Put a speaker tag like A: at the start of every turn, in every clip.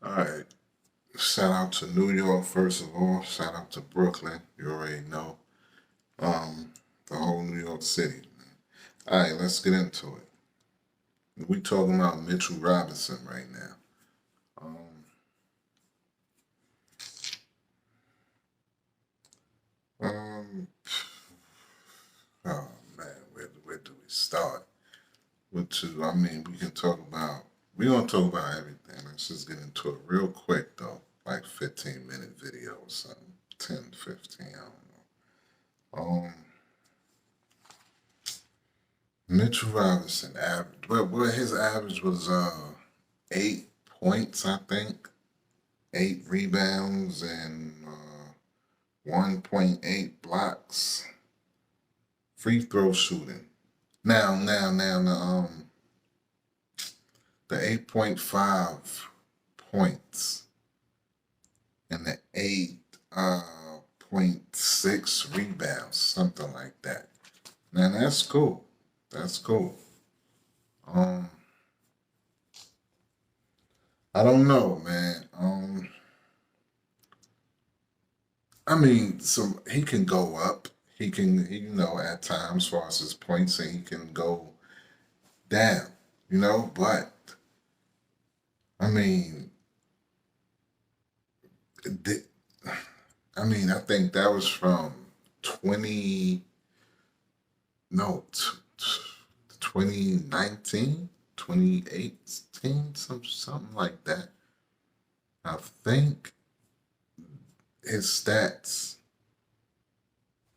A: All right. Shout out to New York, first of all. Shout out to Brooklyn. You already know. The whole New York City. All right, let's get into it. We talking about Mitchell Robinson right now. Um, um, oh man, where do we start? I mean, we can talk about. We're gonna talk about everything. Let's just get into it real quick though, like 15-minute video or something, 10, 15. I don't know. Mitchell Robinson average. Well, his average was 8 points, I think, 8 rebounds and 1.8 blocks. Free throw shooting. The 8.5 points and the 8.6 rebounds, something like that. Now that's cool. That's cool. Um, I don't know, man. I mean, so he can go up. At times, as far as his points, and he can go down, but I mean, the, I think that was from 20, no, 2019, 2018, something like that. I think his stats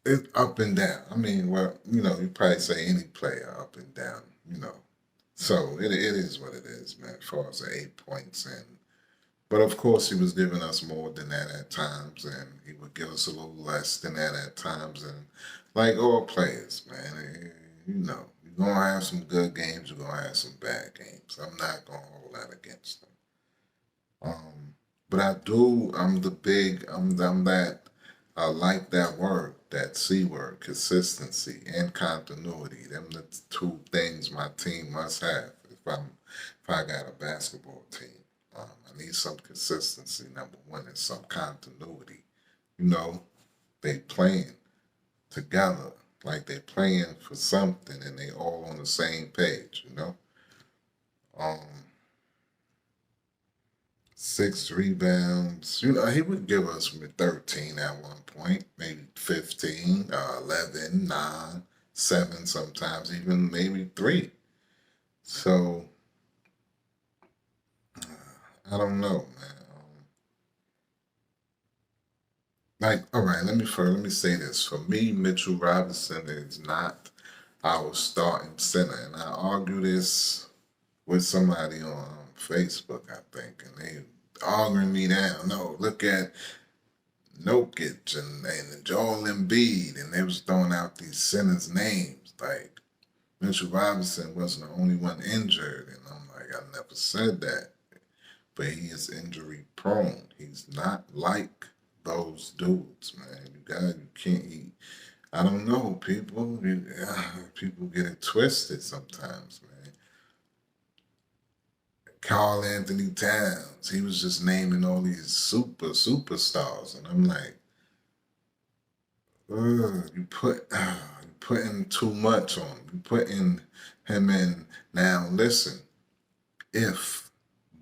A: it's up and down. I mean, well, you probably say any player up and down, you know. So it is what it is, man, as far as the 8 points. But of course, he was giving us more than that at times, and he would give us a little less than that at times. And like all players, man, you're going to have some good games, you're going to have some bad games. I'm not going to hold that against him. But I'm that, I like that word, that C word, consistency and continuity. Them the two things my team must have if I got a basketball team. I need some consistency, number one, and some continuity. You know, they playing together, like they playing for something and they all on the same page. Um, 6 rebounds. He would give us 13 at one point, maybe 15, 11, 9, 7, sometimes even maybe 3. So, I don't know, man. All right, let me say this. For me, Mitchell Robinson is not our starting center, and I argue this with somebody on Facebook, I think, and they arguing me down. No, look at Nokic and Joel Embiid, and they was throwing out these centers' names. Like Mitchell Robinson wasn't the only one injured, and I'm like, I never said that. But he is injury prone. He's not like those dudes, man. You can't. I don't know, people. People get it twisted sometimes, man. Carl Anthony Towns, he was just naming all these superstars, and I'm like, you putting too much on him. You putting him in. Now listen, if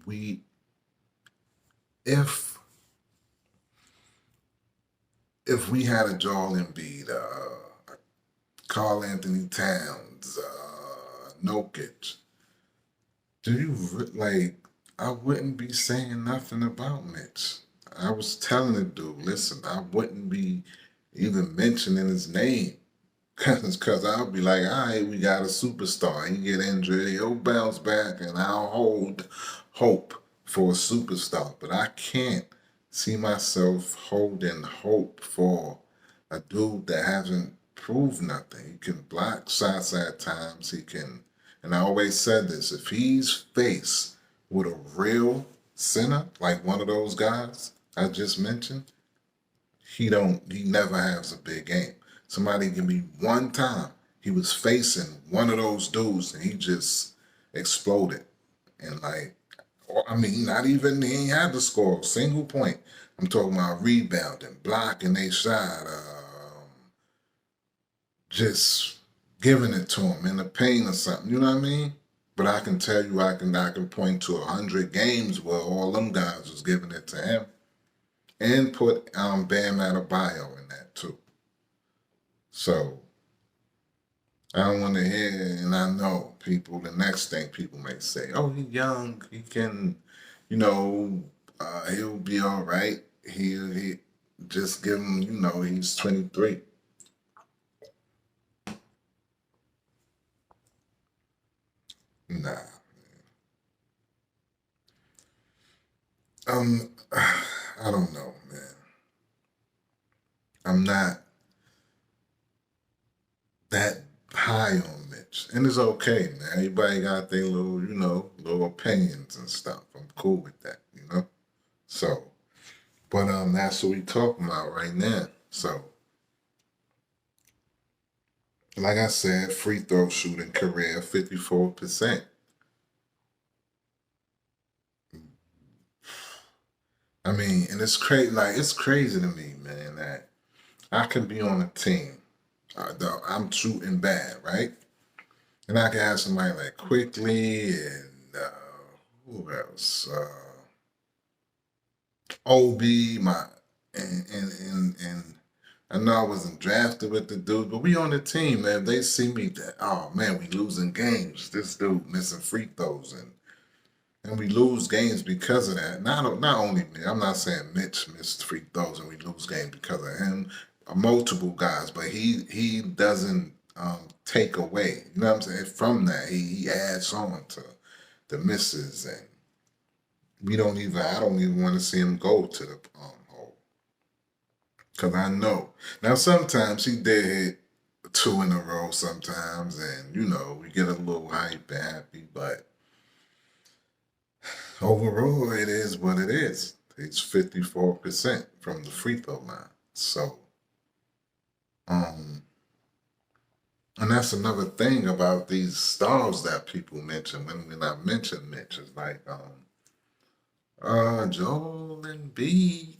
A: we if if we had a Joel Embiid, Carl Anthony Towns, Nokic, do you like? I wouldn't be saying nothing about Mitch. I was telling the dude, listen, I wouldn't be even mentioning his name. Cause I'll be like, all right, we got a superstar. He get injured, he'll bounce back, and I'll hold hope for a superstar. But I can't see myself holding hope for a dude that hasn't proved nothing. He can block shots at times. He can, and I always said this: if he's faced with a real center, like one of those guys I just mentioned, he never has a big game. Somebody give me one time he was facing one of those dudes and he just exploded. And like I mean, not even he ain't had to score a single point. I'm talking about rebounding, blocking they shot, just giving it to him in the paint or something. You know what I mean? But I can tell you, I can point to 100 games where all them guys was giving it to him, and put Bam Adebayo in that too. So I don't want to hear, and I know people. The next thing people may say, "Oh, he's young. He can, you know, he'll be all right. He just give him, he's 23." Nah, I don't know, man. I'm not that high on Mitch, and it's okay, man. Everybody got their little, little opinions and stuff. I'm cool with that, you know. So, but that's what we talking about right now. So, like I said, free throw shooting career 54%. I mean, and it's crazy. Like it's crazy to me, man, that I can be on a team. I'm shooting bad, right? And I can have somebody like Quickly and who else? OB, and I know I wasn't drafted with the dude, but we on the team, man. They see me that, oh man, we losing games. This dude missing free throws, and we lose games because of that. Not only me, I'm not saying Mitch missed free throws and we lose games because of him. Multiple guys, but he doesn't take away. You know what I'm saying? From that, he adds on to the misses, and I don't even want to see him go to the hole, because I know. Now sometimes he did hit two in a row sometimes, and we get a little hype and happy, but overall, it is what it is. It's 54% from the free throw line. So, um, and that's another thing about these stars that people mention when I mention Mitch is like, Joel Embiid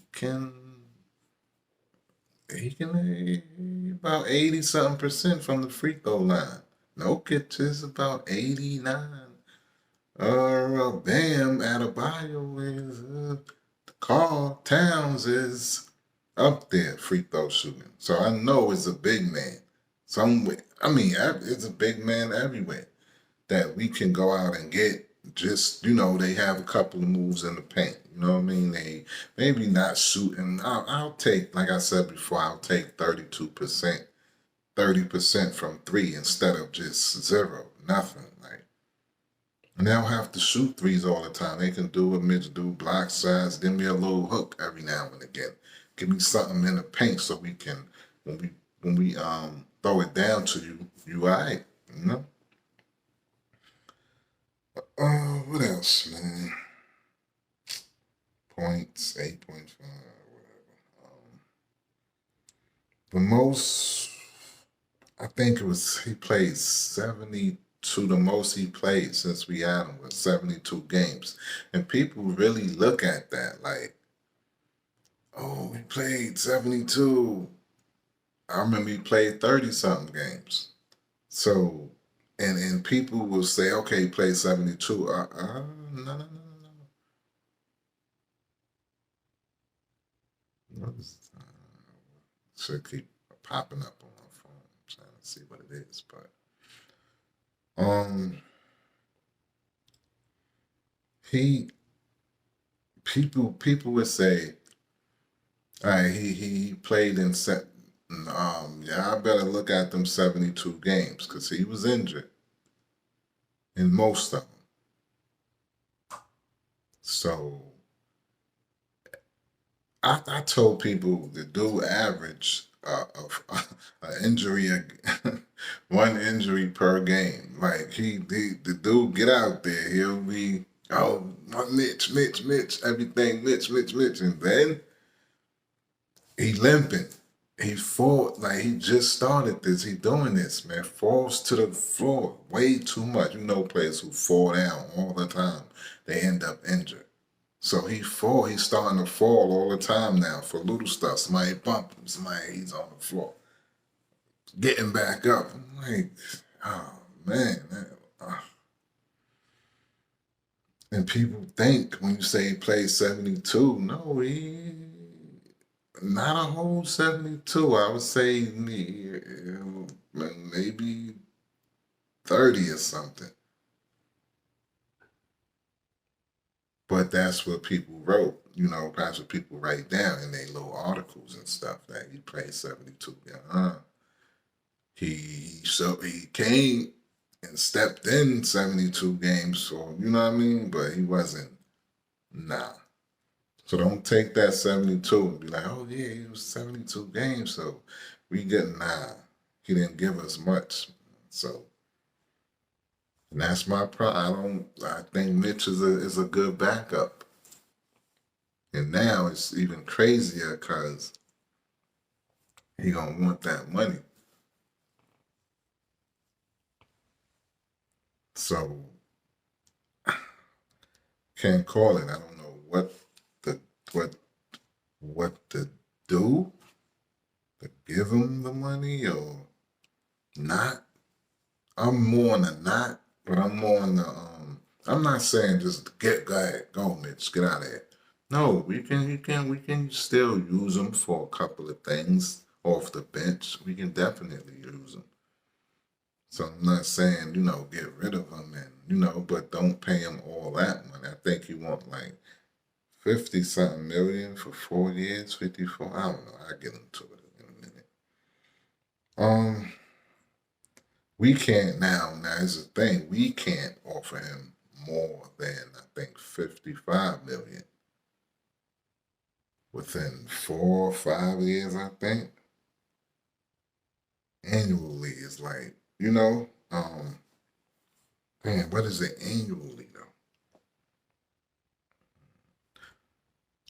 A: about 80 something percent from the free throw line. Jokic is about 89. Bam Adebayo is Carl Towns is up there free throw shooting. So I know it's a big man. It's a big man everywhere that we can go out and get. Just they have a couple of moves in the paint. You know what I mean? They maybe not shooting. I'll take, like I said before, I'll take 32%, 30% from three instead of just zero, nothing. Like, and they don't have to shoot threes all the time. They can do what Mitch do, block shots, give me a little hook every now and again. Give me something in the paint so we can, when we throw it down to you, you all right, you know? What else, man? Points, 8.5, whatever. The most, I think it was, he played 72, the most he played since we had him was 72 games. And people really look at that like, oh, he played 72. I remember he played 30 something games. So, and people will say, okay, he played 72. No, no, no, no, no. Should keep popping up on my phone. I'm trying to see what it is, but um, he people would say, all right, he played in set. Yeah, I better look at them 72 games because he was injured in most of them. So I told people to do average of an injury, one injury per game. Like the dude get out there, he'll be Mitch, everything Mitch, and then he limping. he fought like he just started this. He doing this, man. Falls to the floor way too much. You know, players who fall down all the time, they end up injured. So he's starting to fall all the time now for little stuff. Somebody bump him, he's on the floor. Getting back up. I'm like, oh man. And people think when you say he played 72, no, he not a whole 72. I would say maybe 30 or something. But that's what people wrote. That's what people write down in their little articles and stuff that he played 72. He came and stepped in 72 games, so you know what I mean? But he wasn't, nah. So don't take that 72 and be like, oh yeah, he was 72 games, so we get nah. He didn't give us much. So and that's my problem. I think Mitch is a good backup. And now it's even crazier because he gonna want that money. So can't call it. I don't know the what what to do to give him the money or not. I'm more on the not, but I'm more on the I'm not saying just go ahead, go Mitch, get out of here. No, we can still use him for a couple of things off the bench. We can definitely use him. So I'm not saying, get rid of him and but don't pay him all that money. I think he want like 50 something million for 4 years, 54. I don't know. I'll get into it in a minute. Um, we can't now is the thing, we can't offer him more than I think 55 million within 4 or 5 years, I think. Annually is like, man, what is it annually though?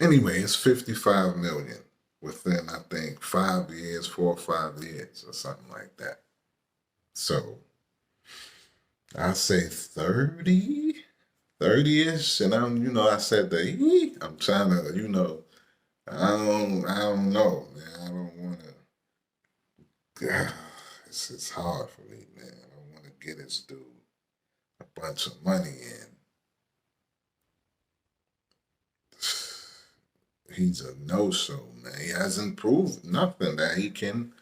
A: Anyway, it's 55 million within I think 5 years, 4 or 5 years, or something like that. So I say 30-ish, and I said I'm trying to, I don't know, man. I don't want to. It's hard for me, man. I don't want to get this dude a bunch of money in. He's a no-show, man. He hasn't proved nothing that he can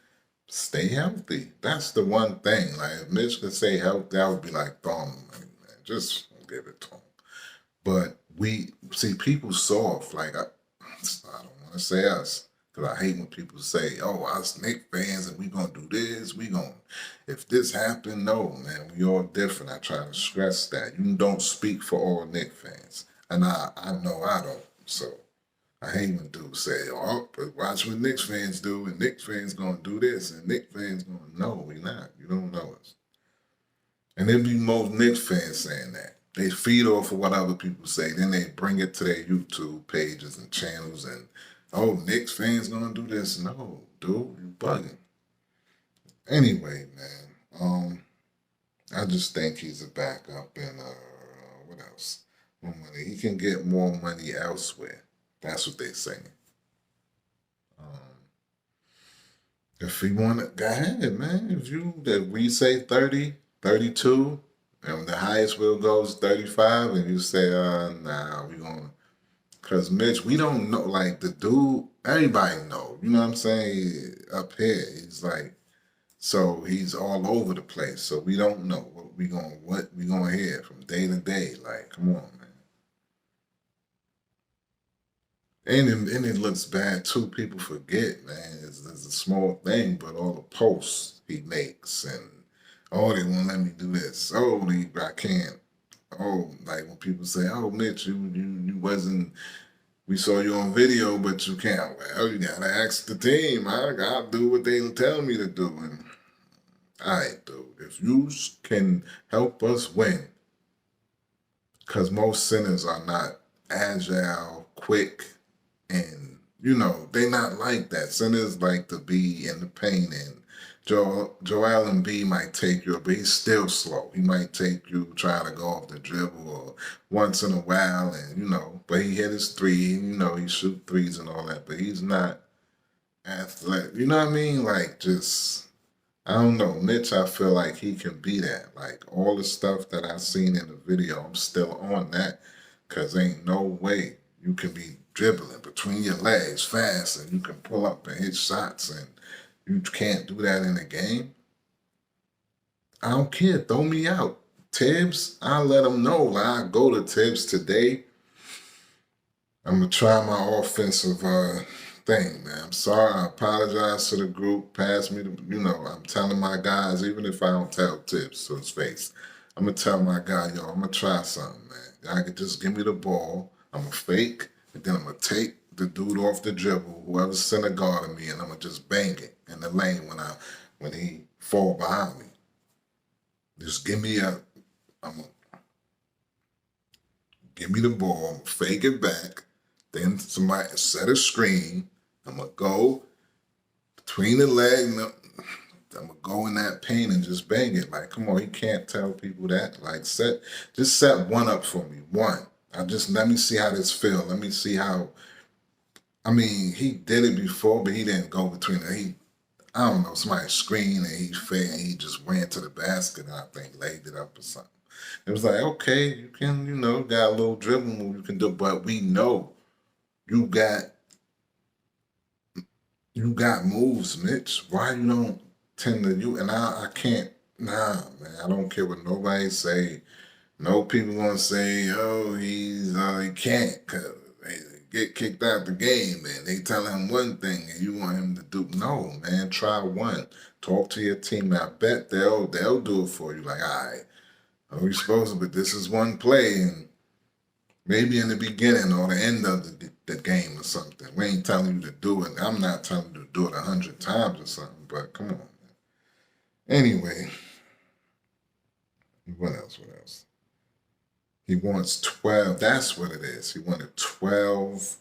A: stay healthy. That's the one thing. Like if Mitch could stay healthy, I would be like, throw him money, man. Just give it to him. But we see people soft. Like I don't want to say us because I hate when people say, "Oh, us Knicks fans and we gonna do this. We gonna if this happened." No, man, we all different. I try to stress that you don't speak for all Knicks fans, and I know I don't. So I hate when dudes say, "Oh, but watch what Knicks fans do, and Knicks fans gonna do this, and Knicks fans gonna." No, we not. You don't know us. And there be most Knicks fans saying that. They feed off of what other people say. Then they bring it to their YouTube pages and channels and, oh, Knicks fans gonna do this. No, dude, you bugging. Anyway, man, I just think he's a backup and what else? More money. He can get more money elsewhere. That's what they're saying. Um, if he want to, go ahead, man. If we say 30, 32, and the highest will go is 35, and you say, nah, we gonna, cause Mitch, we don't know, like the dude, everybody know, you know what I'm saying? Up here, he's like, so he's all over the place. So we don't know what we gonna hear from day to day. Like, come on, man. And it looks bad too. People forget, man. It's a small thing, but all the posts he makes and oh, they won't let me do this. Oh, I can't. Oh, like when people say, "Oh, Mitch, you wasn't. We saw you on video, but you can't." Well, you gotta ask the team. I'll do what they tell me to do. And all right, dude, if you can help us win, because most centers are not agile, quick, and they not like that. Centers like to be in the paint, and Joel Embiid might take you, but he's still slow. He might take you trying to go off the dribble or once in a while, and but he hit his three. He shoot threes and all that, but he's not athletic. You know what I mean? Like just I don't know, Mitch. I feel like he can be that. Like all the stuff that I seen in the video, I'm still on that because ain't no way you can be dribbling between your legs fast and you can pull up and hit shots and you can't do that in a game. I don't care. Throw me out. Tibbs, I let him know. Like I go to Tibbs today. I'm gonna try my offensive thing, man. I'm sorry. I apologize to the group. Pass me the, I'm telling my guys, even if I don't tell Tips to his face, I'm gonna tell my guy, yo, I'm gonna try something, man. Y'all can just give me the ball. I'm gonna fake, and then I'm gonna take the dude off the dribble, whoever's center guarding me, and I'm gonna just bang it in the lane when he fall behind me. Just I'm gonna give me the ball, I'm gonna fake it back. Then somebody set a screen. I'm gonna go between the legs. I'm gonna go in that paint and just bang it. Like, come on, you can't tell people that. Like, just set one up for me. One. Let me see how this feel. Let me see how. I mean, he did it before, but he didn't go between the. I don't know. Somebody screened and he fed and he just ran to the basket and I think laid it up or something. It was like, okay, you can, got a little dribble move you can do, but we know you got moves, Mitch. Why you don't tend to and I can't man, I don't care what nobody say. No people gonna say, oh, he can't cause they get kicked out the game and they tell him one thing and you want him to do no, man, try one. Talk to your team. I bet they'll do it for you. Like, all right, we supposed to, but this is one play and maybe in the beginning or the end of the game or something. We ain't telling you to do it. I'm not telling you to do it 100 times or something, but come on. Anyway, what else? He wants 12. That's what it is. He wanted 12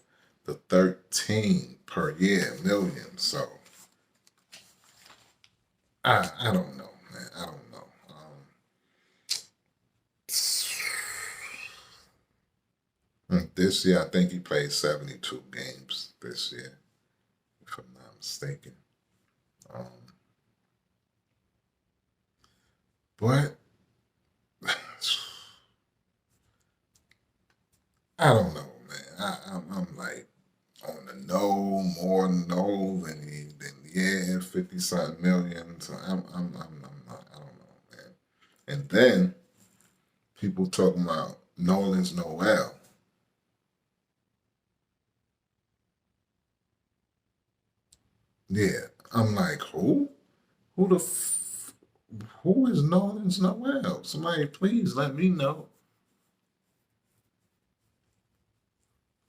A: to 13 per year, million. So, I don't know, man. I don't know. This year, I think he played 72 games this year, if I'm not mistaken. Um, but I don't know, man. I'm like on the no, more no than yeah, 50 something million. So I'm not, I don't know, man. And then people talking about Nolan's Noel. Yeah, I'm like, who? Who the who is Nolan's Noel? Somebody please let me know.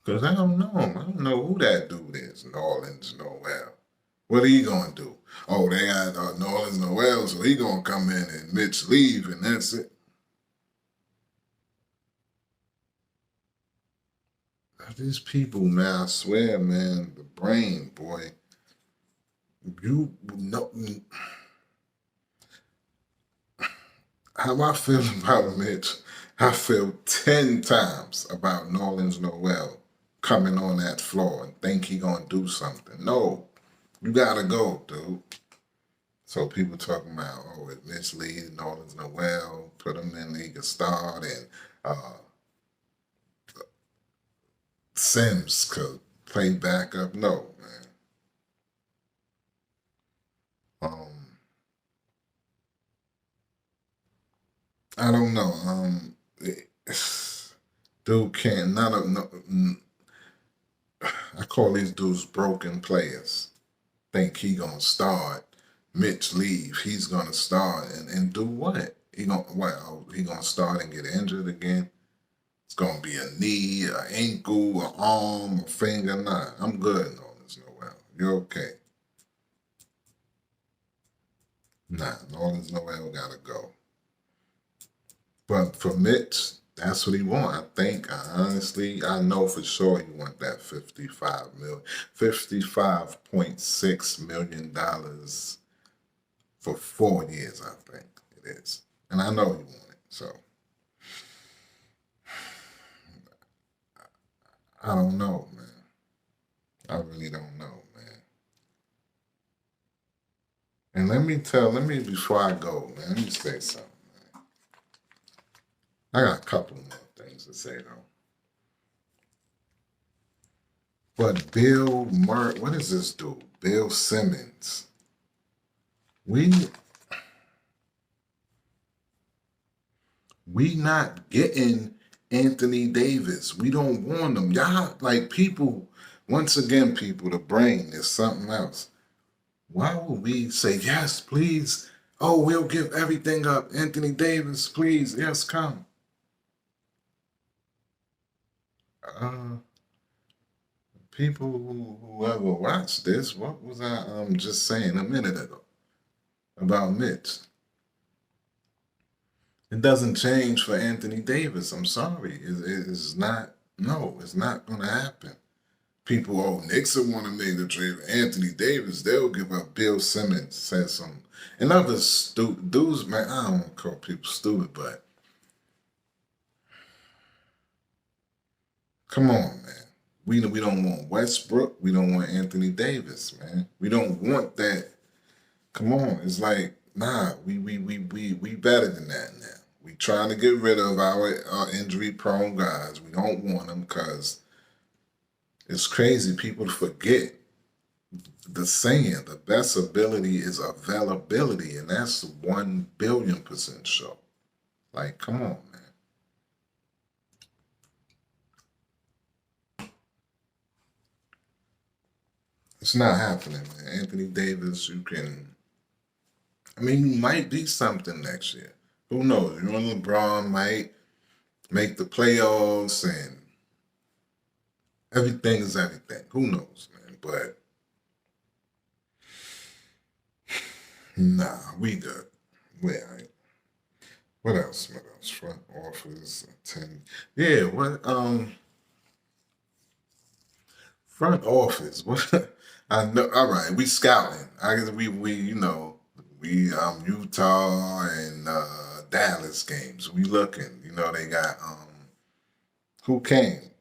A: Because I don't know him. I don't know who that dude is, Nolan's Noel. What are he gonna do? Oh, they got Nolan's Noel, so he gonna come in and Mitch leave, and that's it. These people, man, I swear, man, the brain, boy. You know how I feel about Mitch. I feel 10 times about Nolan's Noel coming on that floor and think he gonna do something. No, you gotta go, dude. So people talking about, oh, it Mitch Lee, Nolan's Noel, put him in, he could start, and Sims could play backup. No, man. Um, I don't know. Dude can't. None of no. I call these dudes broken players. Think he gonna start. Mitch leave. He's gonna start and do what? He gonna start and get injured again. It's gonna be a knee, an ankle, an arm, a finger. Nah, I'm good on this Noel. You're okay. Nah, Nolan's Noel gotta go. But for Mitch, That's what he want. I think, honestly, I know for sure he want that 55.6 million dollars for 4 years. I think it is, and I know he want it. So I don't know, man. I really don't know, man. And let me before I go, man. Let me say something. I got a couple more things to say though. But what is this dude? Bill Simmons. We not getting Anthony Davis. We don't want him. Y'all, like people, once again, people, the brain is something else. Why would we say, yes, please? Oh, we'll give everything up. Anthony Davis, please, yes, come. Uh, People who ever watched this, what was I just saying a minute ago about Mitch? It doesn't change for Anthony Davis. I'm sorry. It's not, no, it's not going to happen. People, oh, Knicks will want to make the trade for Anthony Davis. They'll give up Bill Simmons, said some. And other dudes, man, I don't want to call people stupid, but come on, man. We don't want Westbrook. We don't want Anthony Davis, man. We don't want that. Come on. It's like, nah, we better than that now. We trying to get rid of our injury-prone guys. We don't want them because it's crazy. People forget the saying, the best ability is availability, and that's 1,000,000,000% sure. Like, come on, man. It's not happening, man. Anthony Davis, you might be something next year. Who knows? You and LeBron might make the playoffs and everything is everything. Who knows, man? But nah, we good. We all right. What else? What else? Front office, 10. Yeah, front office. What I know, all right, we scouting. I guess we Utah and Dallas games. We looking. They got who came?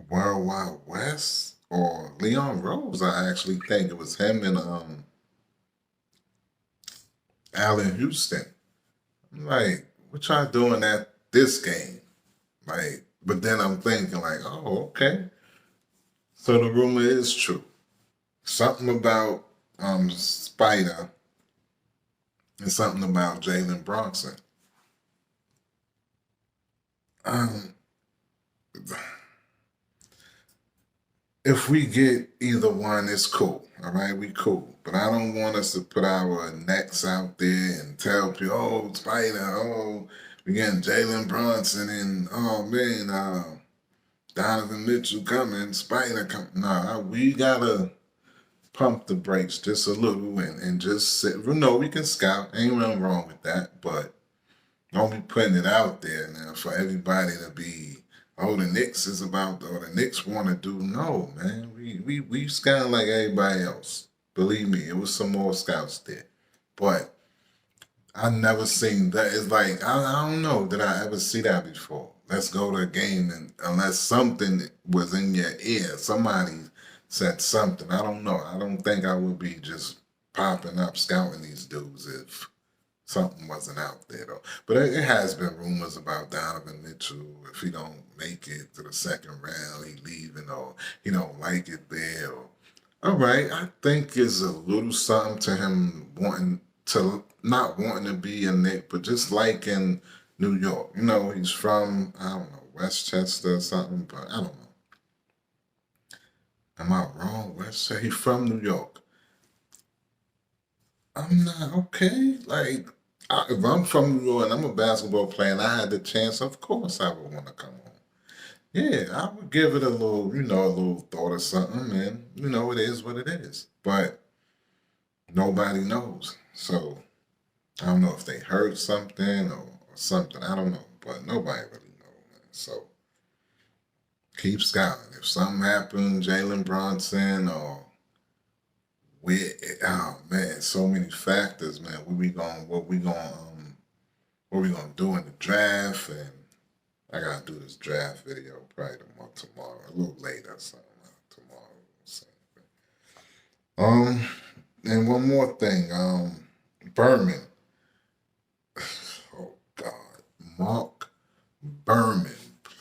A: World Wide West or Leon Rose? I actually think it was him and Allen Houston. I'm like, what y'all doing at this game? Like, but then I'm thinking like, oh, okay. So the rumor is true. Something about Spider and something about Jalen Bronson. Um, if we get either one, it's cool. All right, we cool. But I don't want us to put our necks out there and tell people, oh, Spider, oh, we getting Jalen Bronson and oh man, Donovan Mitchell coming, Spider coming. Nah, we gotta pump the brakes just a little and just sit. No, we can scout. Ain't nothing wrong with that, but don't be putting it out there now for everybody to be, oh, the Knicks is about, or the Knicks want to do. No, man. We scouting like everybody else. Believe me, it was some more scouts there. But I never seen that. It's like, I don't know, did I ever see that before? Let's go to a game, and unless something was in your ear, somebody said something. I don't know. I don't think I would be just popping up scouting these dudes if something wasn't out there though. But it has been rumors about Donovan Mitchell. If he don't make it to the second round, he leaving or he don't like it there. All right, I think it's a little something to him wanting to not wanting to be a Knick, but just liking New York. He's from I don't know Westchester or something, but I don't know. Am I wrong? Westchester? He's from New York. I'm not okay. Like, if I'm from New York and I'm a basketball player and I had the chance, of course I would want to come home. Yeah, I would give it a little, a little thought or something, and it is what it is. But nobody knows. So I don't know if they heard something or or something. I don't know, but nobody really knows, man. So keep scouting. If something happens, Jalen Brunson or oh man, so many factors, man. What we gonna do in the draft, and I gotta do this draft video probably tomorrow, a little later, something tomorrow. And one more thing, Berman. Oh God, Mark Berman,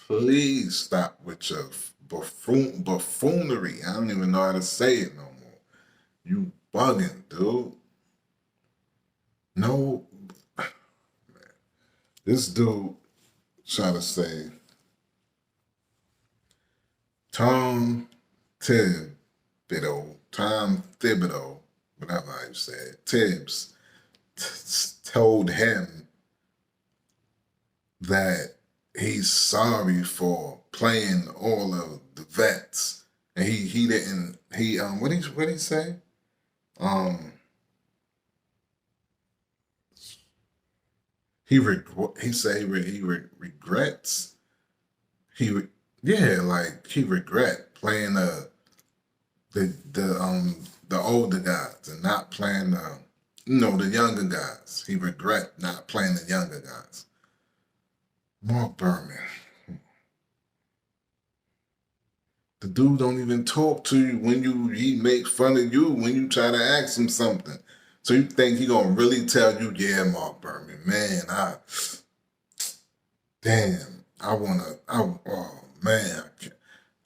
A: please stop with your buffoonery. I don't even know how to say it no more. You bugging, dude. No, man. This dude trying to say Tom Thibodeau, whatever I said, Tibbs told him that he's sorry for playing all of the vets, and he didn't what did he say? He said he regrets like he regret playing the older guys and not playing the younger guys. He regret not playing the younger guys. Mark Berman. The dude don't even talk to you when he make fun of you when you try to ask him something. So you think he gonna really tell you, yeah, Mark Berman, man,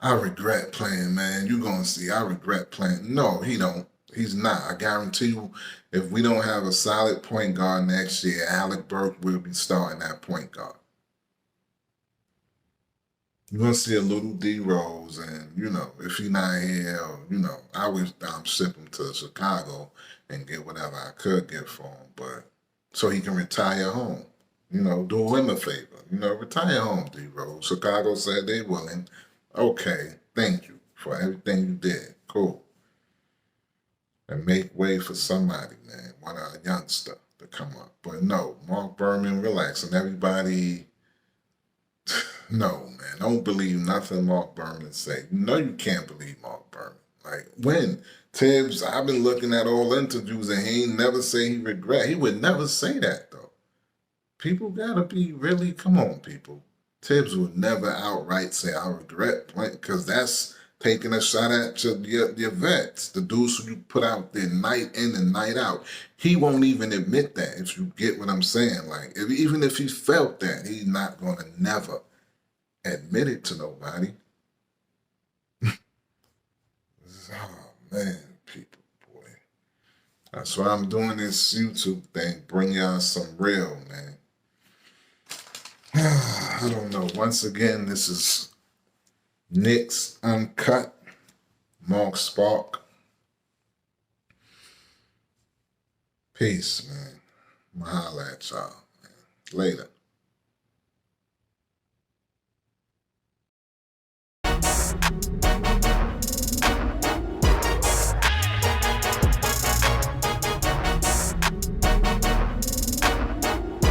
A: I regret playing, man. You gonna see, I regret playing. No, he don't. He's not. I guarantee you, if we don't have a solid point guard next year, Alec Burke will be starting that point guard. You're gonna see a little D Rose, and if he's not here, I would ship him to Chicago and get whatever I could get for him, but so he can retire home. Do him a favor. Retire home, D Rose. Chicago said they willing. Okay, thank you for everything you did. Cool. And make way for somebody, man. One of a youngster to come up. But no, Mark Berman, relax, and everybody. No, man, don't believe nothing Mark Berman say. You can't believe Mark Berman. Like, when Tibbs, I've been looking at all interviews and he ain't never say he regret. He would never say that, though. People gotta be really, come on, people. Tibbs would never outright say, I regret playing, because that's taking a shot at your vets, the dudes who you put out there night in and night out. He won't even admit that, if you get what I'm saying. Like, even if he felt that, he's not going to never admit it to nobody. Oh, man, people, boy. That's why I'm doing this YouTube thing, bring y'all some real, man. I don't know. Once again, this is Knicks Uncut, Mark Spark. Peace, man. I'ma holla at y'all, man. Later.